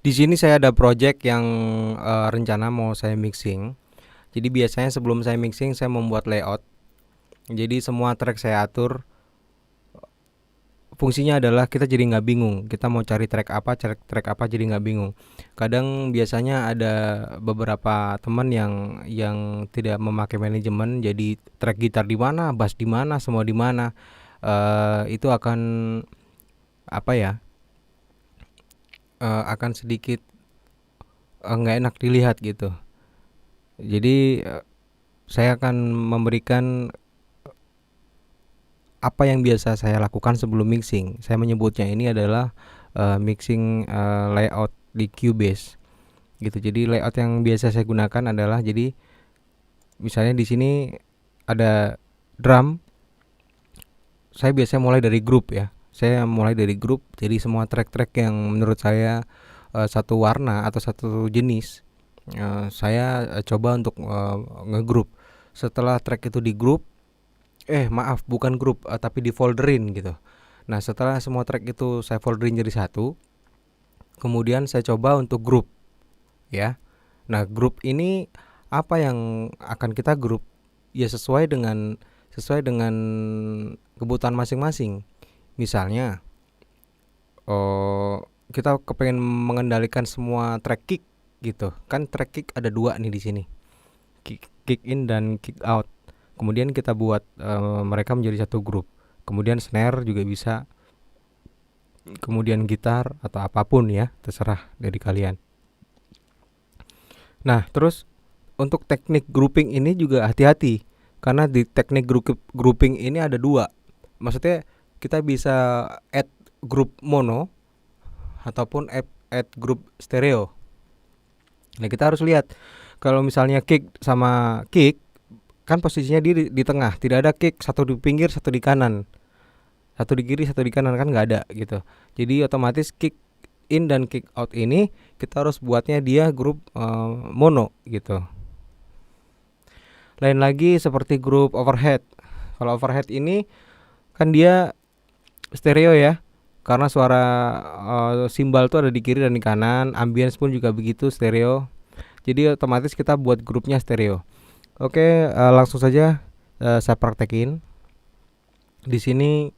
Di sini saya ada project yang rencana mau saya mixing. Jadi biasanya sebelum saya mixing saya membuat layout. Jadi semua track saya atur. Fungsinya adalah kita jadi nggak bingung. Kita mau cari track apa jadi nggak bingung. Kadang biasanya ada beberapa teman yang tidak memakai manajemen. Jadi track gitar di mana, bass di mana, semua di mana. Itu akan apa ya? Akan sedikit nggak enak dilihat gitu. Jadi saya akan memberikan apa yang biasa saya lakukan sebelum mixing. Saya menyebutnya ini adalah mixing layout di Cubase gitu. Jadi layout yang biasa saya gunakan adalah, jadi misalnya di sini ada drum, saya biasanya mulai dari grup ya. Saya mulai dari grup. Jadi semua track-track yang menurut saya satu warna atau satu jenis, saya coba untuk ngegroup. Setelah track itu di grup, maaf, bukan grup, tapi di folderin gitu. Nah, setelah semua track itu saya folderin jadi satu, kemudian saya coba untuk grup ya. Nah, grup ini apa yang akan kita grup? Ya sesuai dengan kebutuhan masing-masing. Misalnya, oh, kita kepengen mengendalikan semua track kick gitu. Kan track kick ada dua nih di sini. Kick in dan kick out. Kemudian kita buat mereka menjadi satu grup. Kemudian snare juga bisa, kemudian gitar atau apapun ya, terserah dari kalian. Nah, terus untuk teknik grouping ini juga hati-hati, karena di teknik grouping ini ada dua. Maksudnya kita bisa add grup mono ataupun add grup stereo. Nah, kita harus lihat kalau misalnya kick sama kick, kan posisinya di tengah, tidak ada kick satu di pinggir satu di kanan, satu di kiri satu di kanan, kan nggak ada gitu. Jadi otomatis kick in dan kick out ini kita harus buatnya dia grup mono gitu. Lain lagi seperti grup overhead. Kalau overhead ini kan dia stereo ya, karena suara simbal tuh ada di kiri dan di kanan, ambience pun juga begitu stereo. Jadi otomatis kita buat grupnya stereo. Oke, langsung saja saya praktekin. Di sini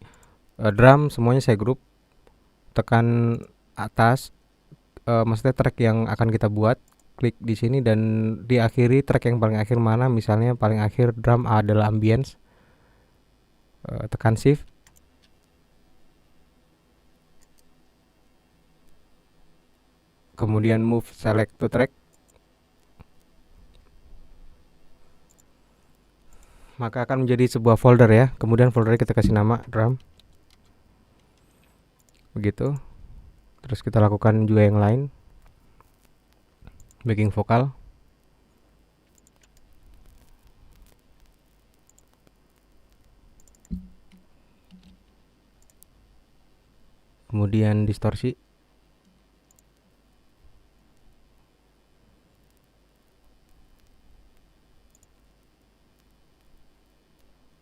drum semuanya saya grup, tekan atas, maksudnya track yang akan kita buat, klik di sini dan diakhiri track yang paling akhir mana. Misalnya paling akhir drum adalah ambience, tekan shift, kemudian move select to track, maka akan menjadi sebuah folder ya. Kemudian foldernya kita kasih nama drum, begitu. Terus kita lakukan juga yang lain, backing vokal, kemudian distorsi,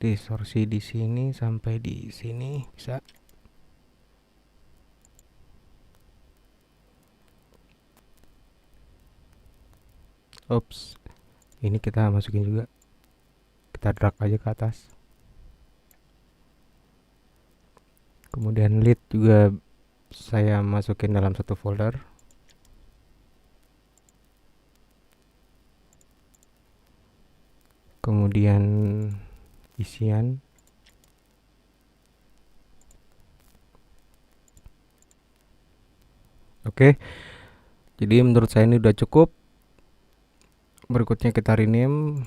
di sini sampai di sini bisa. Oops, ini kita masukin juga, kita drag aja ke atas. Kemudian lead juga saya masukin dalam satu folder. Kemudian isian, oke. Jadi menurut saya ini udah cukup. Berikutnya kita rename.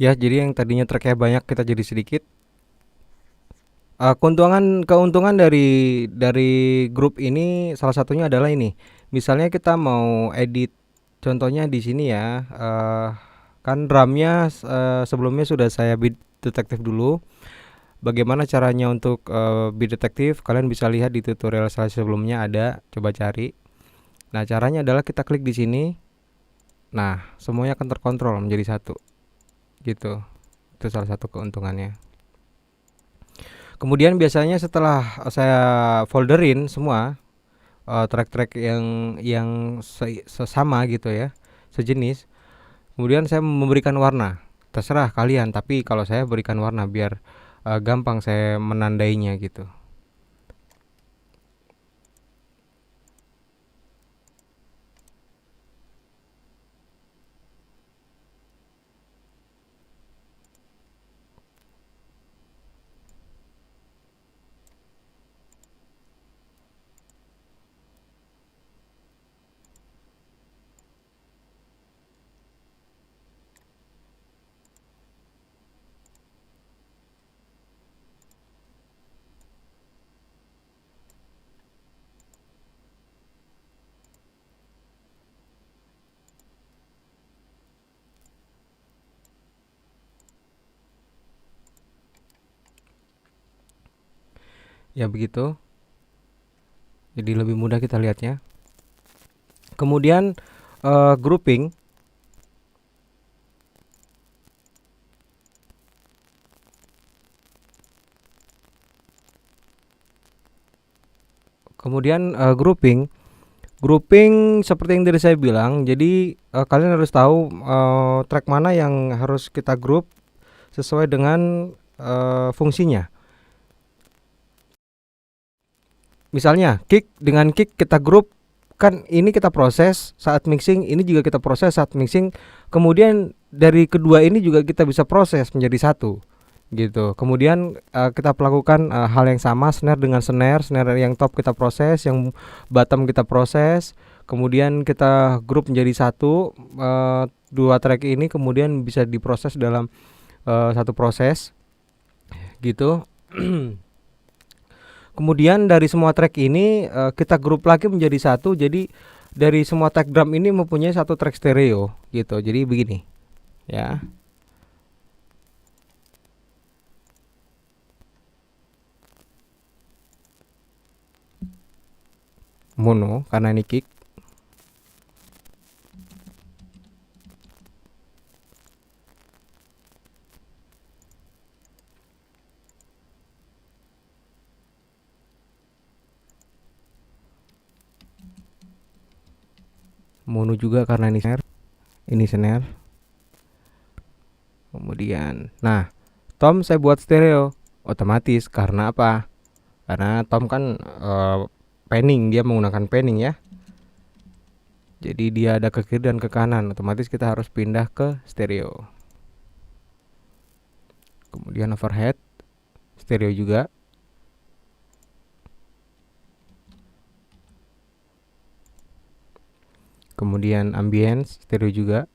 Ya, jadi yang tadinya tracknya banyak kita jadi sedikit. keuntungan dari grup ini salah satunya adalah ini. Misalnya kita mau edit, contohnya di sini ya, kan drumnya sebelumnya sudah saya beat detektif dulu. Bagaimana caranya untuk beat detektif? Kalian bisa lihat di tutorial saya sebelumnya ada, coba cari. Nah, caranya adalah kita klik di sini. Nah, semuanya akan terkontrol menjadi satu, gitu. Itu salah satu keuntungannya. Kemudian biasanya setelah saya folderin semua track-track yang sesama gitu ya, sejenis. Kemudian saya memberikan warna. Terserah kalian, tapi kalau saya berikan warna biar gampang saya menandainya gitu. Ya begitu. Jadi lebih mudah kita lihatnya. Kemudian grouping. Kemudian grouping seperti yang tadi saya bilang. Jadi kalian harus tahu track mana yang harus kita group sesuai dengan fungsinya. Misalnya kick, dengan kick kita group, kan ini kita proses saat mixing, ini juga kita proses saat mixing. Kemudian dari kedua ini juga kita bisa proses menjadi satu gitu. Kemudian kita melakukan hal yang sama, snare dengan snare yang top kita proses, yang bottom kita proses. Kemudian kita grup menjadi satu, dua track ini kemudian bisa diproses dalam satu proses gitu. Kemudian dari semua track ini kita grup lagi menjadi satu. Jadi dari semua track drum ini mempunyai satu track stereo gitu. Jadi begini ya. Mono karena ini kick. Mono juga karena ini snare. Ini snare. Kemudian, nah, tom saya buat stereo otomatis karena apa? Karena tom kan panning, dia menggunakan panning ya. Jadi dia ada ke kiri dan ke kanan, otomatis kita harus pindah ke stereo. Kemudian overhead stereo juga. Kemudian ambience stereo juga.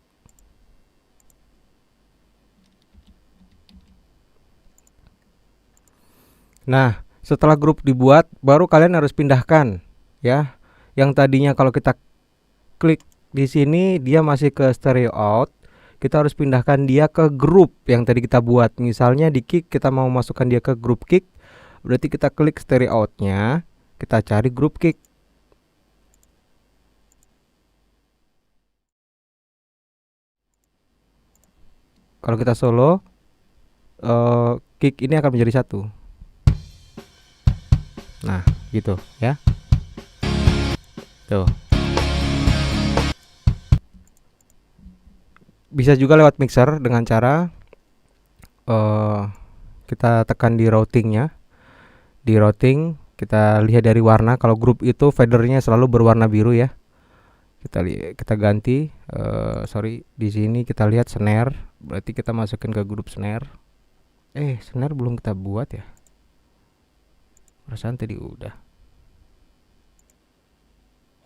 Nah, setelah grup dibuat, baru kalian harus pindahkan ya. Yang tadinya kalau kita klik di sini dia masih ke stereo out, kita harus pindahkan dia ke grup yang tadi kita buat. Misalnya di kick kita mau masukkan dia ke grup kick, berarti kita klik stereo outnya, kita cari grup kick. Kalau kita solo, kick ini akan menjadi satu. Nah, gitu ya. Tuh. Bisa juga lewat mixer dengan cara kita tekan di routingnya. Di routing kita lihat dari warna. Kalau grup itu fadernya selalu berwarna biru ya. Kita ganti. Sorry, di sini kita lihat snare. Berarti kita masukin ke grup snare. Snare belum kita buat ya. Perasaan tadi udah.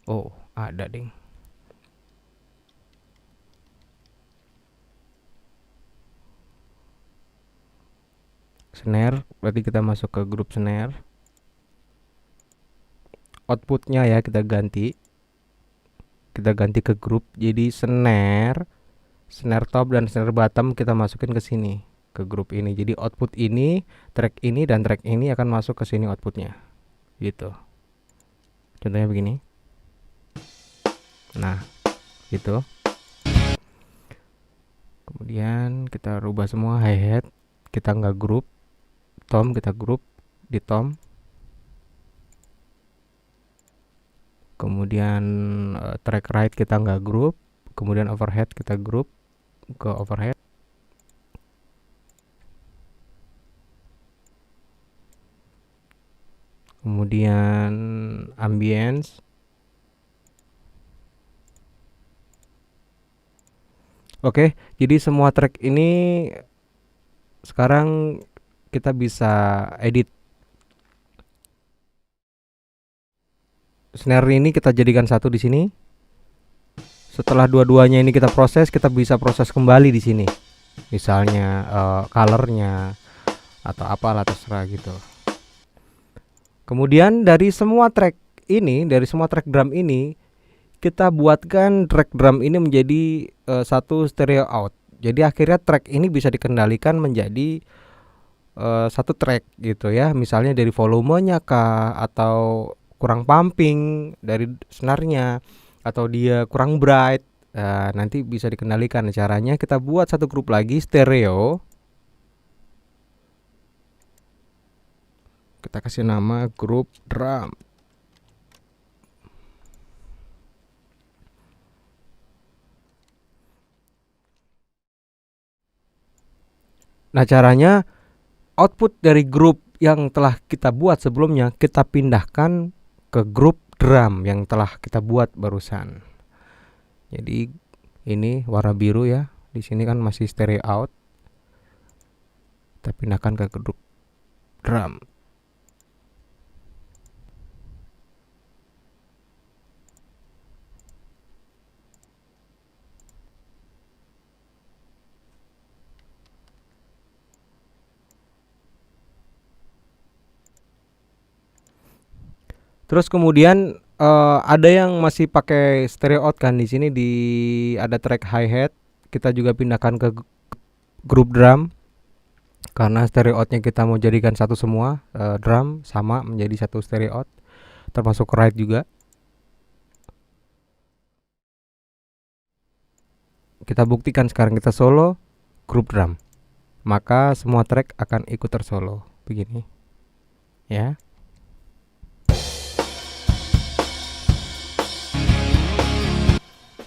Oh, ada ding. snare, berarti kita masuk ke grup snare. Outputnya ya kita ganti ke grup, jadi snare top dan snare bottom kita masukin ke sini, ke grup ini. Jadi output ini, track ini dan track ini akan masuk ke sini outputnya, gitu. Contohnya begini. Nah, gitu. Kemudian kita rubah semua hi-hat, kita nggak grup, tom kita grup di tom. Kemudian track right kita nggak grup, kemudian overhead kita grup ke overhead. Kemudian ambience. Oke, jadi semua track ini sekarang kita bisa edit. Snare ini kita jadikan satu di sini. Setelah dua-duanya ini kita proses, kita bisa proses kembali di sini. Misalnya colornya atau apalah terserah gitu. Kemudian dari semua track ini, dari semua track drum ini, kita buatkan track drum ini menjadi satu stereo out. Jadi akhirnya track ini bisa dikendalikan menjadi satu track gitu ya. Misalnya dari volumenya kah, atau kurang pumping dari snare-nya, atau dia kurang bright. Nanti bisa dikendalikan. Caranya kita buat satu grup lagi stereo. Kita kasih nama grup drum. Nah, caranya output dari grup yang telah kita buat sebelumnya kita pindahkan ke grup drum yang telah kita buat barusan. Jadi ini warna biru ya. Di sini kan masih stereo out. Kita pindahkan ke grup drum. Terus kemudian ada yang masih pakai stereo out kan, di sini ada track hi-hat, kita juga pindahkan ke grup drum karena stereo outnya kita mau jadikan satu semua, drum sama menjadi satu stereo out, termasuk right juga. Kita buktikan sekarang kita solo grup drum, maka semua track akan ikut tersolo begini ya.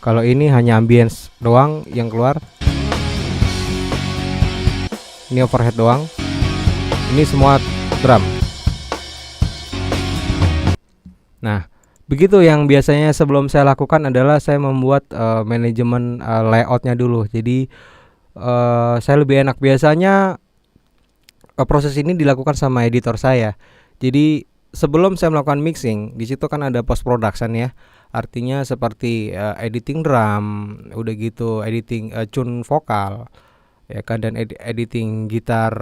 Kalau ini hanya ambience doang yang keluar. Ini overhead doang. Ini semua drum. Nah, begitu yang biasanya sebelum saya lakukan adalah saya membuat manajemen layoutnya dulu. Jadi saya lebih enak biasanya proses ini dilakukan sama editor saya. Jadi sebelum saya melakukan mixing, di situ kan ada post production ya. Artinya seperti editing drum, udah gitu editing tune vokal, ya kan, dan editing gitar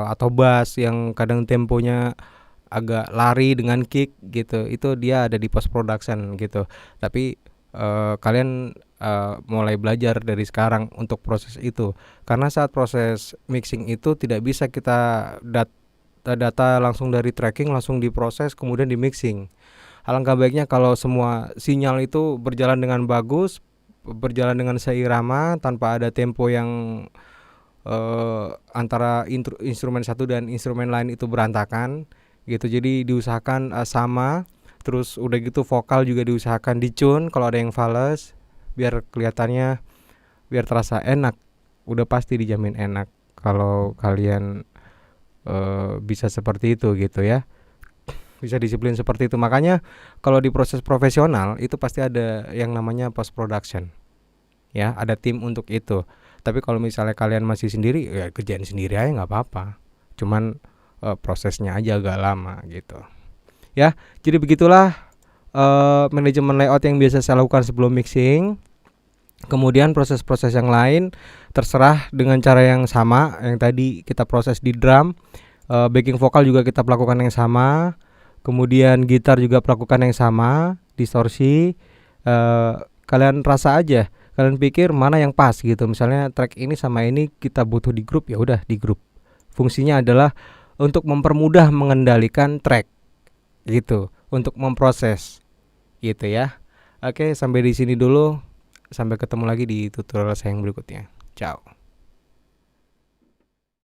atau bass yang kadang temponya agak lari dengan kick gitu. Itu dia ada di post production gitu. Tapi kalian mulai belajar dari sekarang untuk proses itu, karena saat proses mixing itu tidak bisa kita data langsung dari tracking langsung diproses kemudian di mixing. Alangkah baiknya kalau semua sinyal itu berjalan dengan bagus, berjalan dengan seirama tanpa ada tempo yang antara instrumen satu dan instrumen lain itu berantakan gitu. Jadi diusahakan sama. Terus udah gitu vokal juga diusahakan ditune kalau ada yang fals, biar kelihatannya, biar terasa enak. Udah pasti dijamin enak kalau kalian bisa seperti itu gitu ya. Bisa disiplin seperti itu. Makanya kalau di proses profesional itu pasti ada yang namanya post production ya, ada tim untuk itu. Tapi kalau misalnya kalian masih sendiri, ya kerjain sendiri aja nggak apa-apa, cuman prosesnya aja agak lama gitu ya. Jadi begitulah manajemen layout yang biasa saya lakukan sebelum mixing. Kemudian proses-proses yang lain terserah dengan cara yang sama yang tadi kita proses di drum. Backing vokal juga kita lakukan yang sama. Kemudian gitar juga lakukan yang sama, distorsi. Kalian rasa aja, kalian pikir mana yang pas gitu. Misalnya track ini sama ini kita butuh di grup, ya udah di grup. Fungsinya adalah untuk mempermudah mengendalikan track gitu, untuk memproses gitu ya. Oke, sampai di sini dulu. Sampai ketemu lagi di tutorial saya yang berikutnya. Ciao.